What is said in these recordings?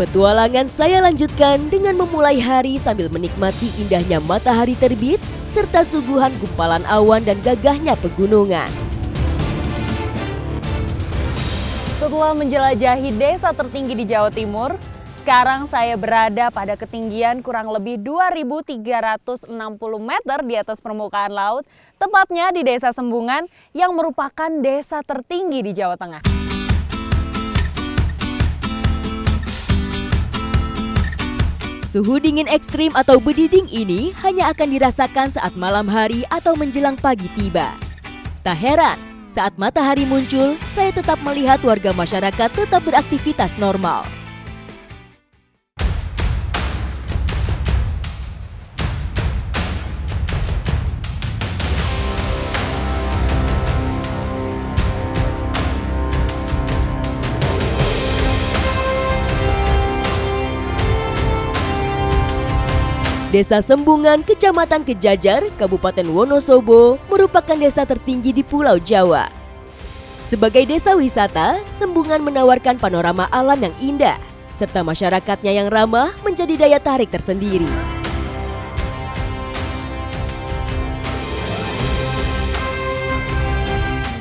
Petualangan saya lanjutkan dengan memulai hari sambil menikmati indahnya matahari terbit serta suguhan gumpalan awan dan gagahnya pegunungan. Setelah menjelajahi desa tertinggi di Jawa Timur, sekarang saya berada pada ketinggian kurang lebih 2.360 meter di atas permukaan laut, tepatnya di Desa Sembungan yang merupakan desa tertinggi di Jawa Tengah. Suhu dingin ekstrim atau bediding ini hanya akan dirasakan saat malam hari atau menjelang pagi tiba. Tak heran, saat matahari muncul, saya tetap melihat warga masyarakat tetap beraktivitas normal. Desa Sembungan, Kecamatan Kejajar, Kabupaten Wonosobo, merupakan desa tertinggi di Pulau Jawa. Sebagai desa wisata, Sembungan menawarkan panorama alam yang indah, serta masyarakatnya yang ramah menjadi daya tarik tersendiri.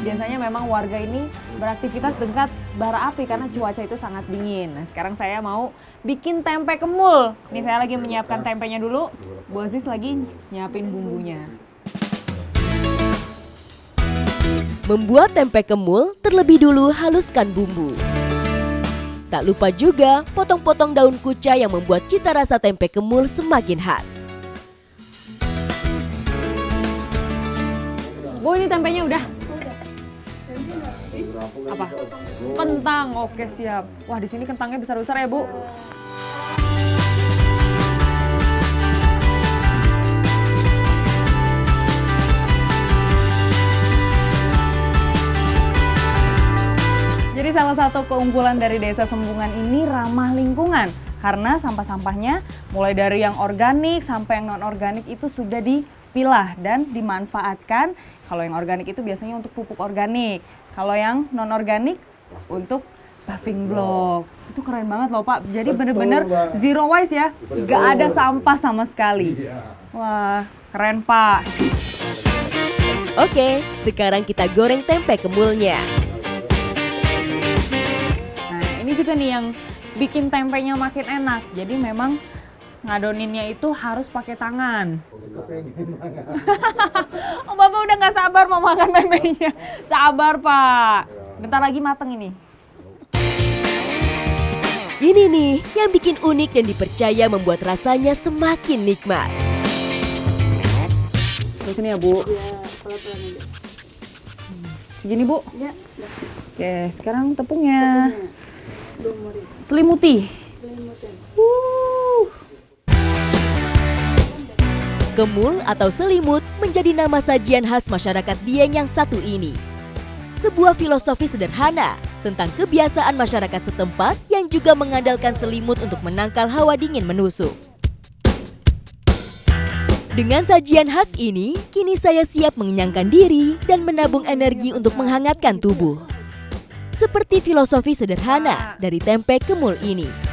Biasanya memang warga ini beraktivitas dekat bara api karena cuaca itu sangat dingin. Nah, sekarang saya mau bikin tempe kemul. Ini saya lagi menyiapkan tempenya dulu. Bu Aziz lagi nyiapin bumbunya. Membuat tempe kemul, terlebih dulu haluskan bumbu. Tak lupa juga potong-potong daun kuca yang membuat cita rasa tempe kemul semakin khas. Bu, ini tempenya udah? Apa? Kentang. Oke, siap. Wah, di sini kentangnya besar-besar ya, Bu. Jadi salah satu keunggulan dari Desa Sembungan ini ramah lingkungan karena sampah-sampahnya mulai dari yang organik sampai yang non-organik itu sudah dipilah dan dimanfaatkan. Kalau yang organik itu biasanya untuk pupuk organik. Kalau yang non-organik untuk paving block. Itu keren banget loh Pak. Jadi bener-bener zero waste ya. Gak ada sampah sama sekali. Wah, keren Pak. Oke, sekarang kita goreng tempe kemulnya. Nah, ini juga nih yang bikin tempenya makin enak. Jadi memang ngadoninnya itu harus pakai tangan. Oh, Bapak udah gak sabar mau makan tempenya. Sabar Pak. Bentar lagi mateng ini. Ini nih yang bikin unik dan dipercaya membuat rasanya semakin nikmat. Terus ini ya Bu. Segini Bu. Ya. Oke, sekarang tepungnya. Selimuti. Kemul atau selimut menjadi nama sajian khas masyarakat Dieng yang satu ini. Sebuah filosofi sederhana tentang kebiasaan masyarakat setempat yang juga mengandalkan selimut untuk menangkal hawa dingin menusuk. Dengan sajian khas ini, kini saya siap mengenyangkan diri dan menabung energi untuk menghangatkan tubuh. Seperti filosofi sederhana dari tempe kemul ini.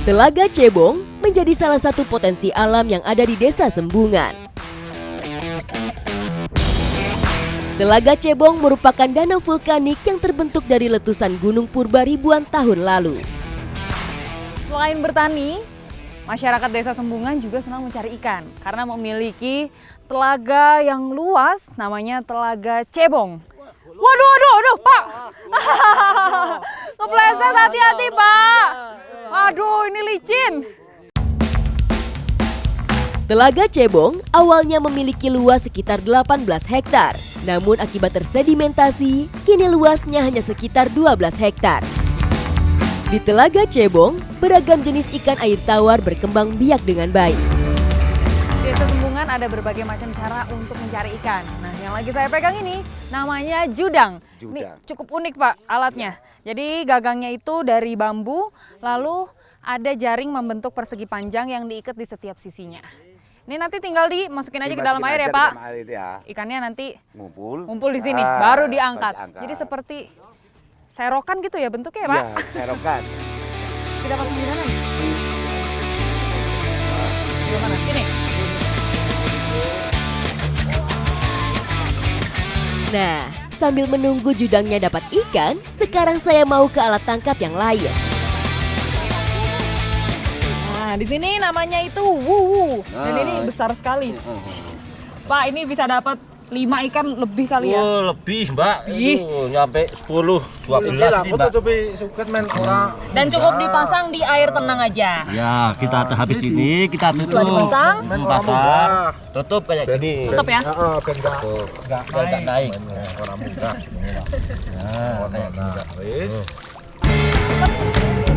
Telaga Cebong menjadi salah satu potensi alam yang ada di Desa Sembungan. Telaga Cebong merupakan danau vulkanik yang terbentuk dari letusan gunung purba ribuan tahun lalu. Selain bertani, masyarakat Desa Sembungan juga senang mencari ikan karena memiliki telaga yang luas namanya Telaga Cebong. Waduh, Pak. Kepleset, hati-hati, Pak. Aduh, ini licin. Telaga Cebong awalnya memiliki luas sekitar 18 hektar. Namun akibat tersedimentasi, kini luasnya hanya sekitar 12 hektar. Di Telaga Cebong, beragam jenis ikan air tawar berkembang biak dengan baik. Desa Sembungan ada berbagai macam cara untuk mencari ikan. Nah, yang lagi saya pegang ini namanya judang. Ini cukup unik Pak alatnya. Jadi gagangnya itu dari bambu, lalu ada jaring membentuk persegi panjang yang diikat di setiap sisinya. Ini nanti tinggal dimasukin aja ke dalam air ya, Pak. Ikannya nanti ngumpul di sini, baru diangkat. Jadi seperti serokan gitu ya bentuknya ya, Pak? Iya, serokan. Kita pasang di mana nih? Di mana? Sini. Nah, sambil menunggu judangnya dapat ikan, sekarang saya mau ke alat tangkap yang lain. Nah, di sini namanya itu wuwu. Dan ini besar sekali. Pak, ini bisa dapat 5 ikan lebih kali ya? Oh, lebih, Mbak. Ih. Itu nyampe 10, 12 nih, Mbak. Dan cukup dipasang di air tenang aja. Ya, kita habis ini kita tutup. Setelah dipasang? Pasang, tutup kayak gini. Tutup ya? Tutup. Enggak naik. Orang muda. Nah, kayak gini.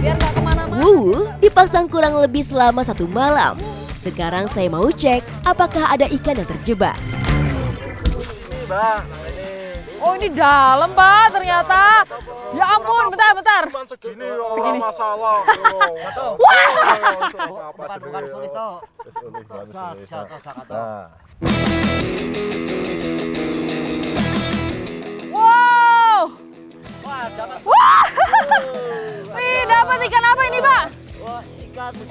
Biar nggak kemana-mana. Wuwu dipasang kurang lebih selama 1 malam. Sekarang saya mau cek apakah ada ikan yang terjebak. Oh, ini dalam, Pak, ternyata. Ya ampun, bentar. Segini orang masalah. Bukan sulit toh. Wow. Wah. Wih, dapat ikan apa ini, Pak?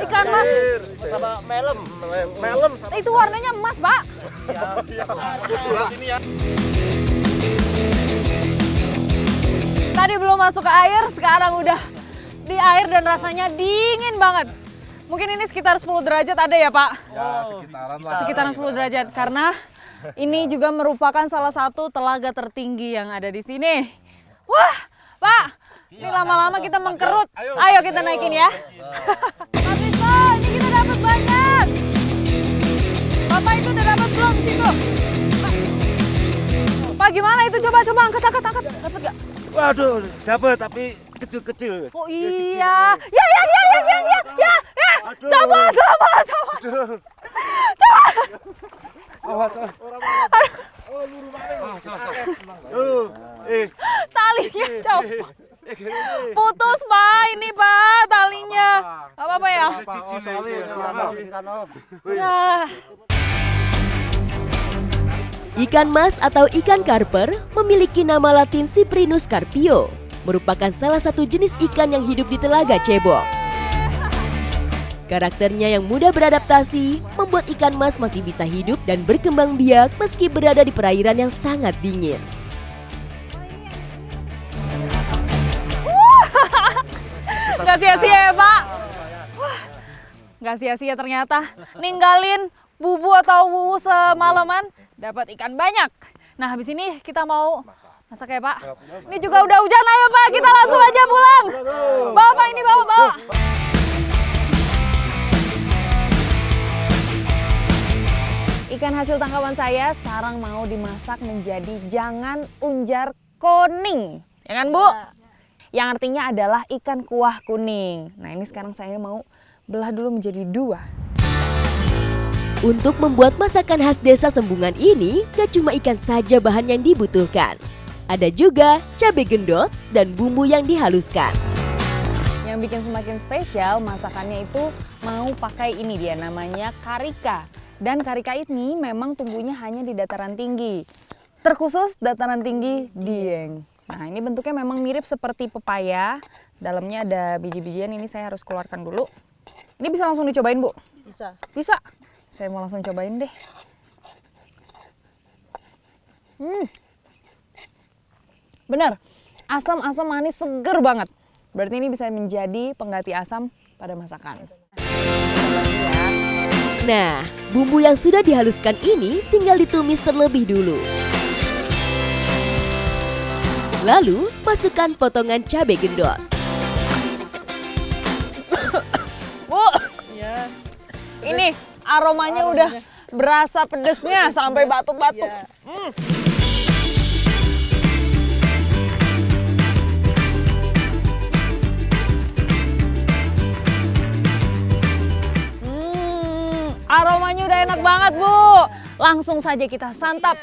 Ikan mas. Sama melem. Itu warnanya emas, Pak. Tadi belum masuk ke air, sekarang udah di air dan rasanya dingin banget. Mungkin ini sekitar 10 derajat ada ya, Pak? Ya, sekitaran lah. Sekitaran 10 derajat karena ini juga merupakan salah satu telaga tertinggi yang ada di sini. Wah, Pak, ini lama-lama kita mengkerut. Ayo kita naikin ya. Mas Wisnu, ini kita dapat banyak. Bapak itu udah dapat belum di situ? Pak, gimana itu? Coba angkat. Dapat gak? Waduh, dapat tapi kecil-kecil. Oh iya. Ya. Coba. Awas. Talinya coba. Putus, Pak. Ini, Pak, talinya. Gak apa-apa ya? Ya. Ikan mas atau ikan karper memiliki nama latin Cyprinus carpio, merupakan salah satu jenis ikan yang hidup di Telaga Cebong. Karakternya yang mudah beradaptasi membuat ikan mas masih bisa hidup dan berkembang biak meski berada di perairan yang sangat dingin. Gak sia-sia ya, Pak? Wah, gak sia-sia ternyata. Ninggalin bubu atau wuwu semalaman, dapat ikan banyak. Nah, habis ini kita mau masak ya, Pak? Ini juga udah hujan, ayo Pak, kita langsung aja pulang. Bawa Pak, ini bawa. Ikan hasil tangkapan saya sekarang mau dimasak menjadi jangan unjar kuning. Ya kan, Bu? Yang artinya adalah ikan kuah kuning. Nah, ini sekarang saya mau belah dulu menjadi 2. Untuk membuat masakan khas desa Sembungan ini, gak cuma ikan saja bahan yang dibutuhkan. Ada juga cabai gendot dan bumbu yang dihaluskan. Yang bikin semakin spesial masakannya itu mau pakai ini dia, namanya karika. Dan karika ini memang tumbuhnya hanya di dataran tinggi. Terkhusus dataran tinggi Dieng. Nah, ini bentuknya memang mirip seperti pepaya. Dalamnya ada biji-bijian, ini saya harus keluarkan dulu. Ini bisa langsung dicobain, Bu? Bisa. Saya mau langsung cobain deh. Benar, asam-asam manis seger banget. Berarti ini bisa menjadi pengganti asam pada masakan. Nah, bumbu yang sudah dihaluskan ini tinggal ditumis terlebih dulu. Lalu, masukkan potongan cabai gendot. Bu, ini aromanya udah berasa pedesnya sampai batuk-batuk. Aromanya udah enak banget, Bu. Langsung saja kita santap.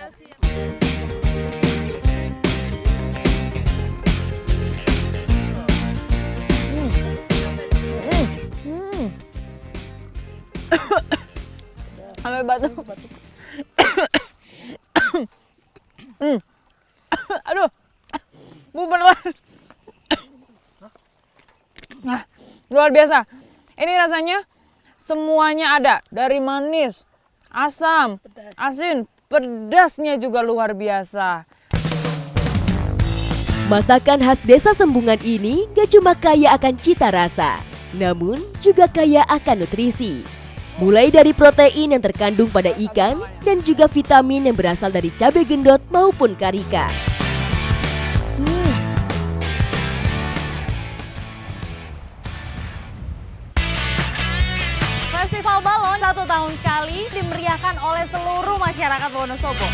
Sampai batuk. Aduh, Bu beneran. Nah, luar biasa. Ini rasanya semuanya ada, dari manis, asam, asin, pedasnya juga luar biasa. Masakan khas Desa Sembungan ini gak cuma kaya akan cita rasa, namun juga kaya akan nutrisi. Mulai dari protein yang terkandung pada ikan dan juga vitamin yang berasal dari cabai gendot maupun karika. Festival Balon 1 tahun sekali dimeriahkan oleh seluruh masyarakat Wonosobo.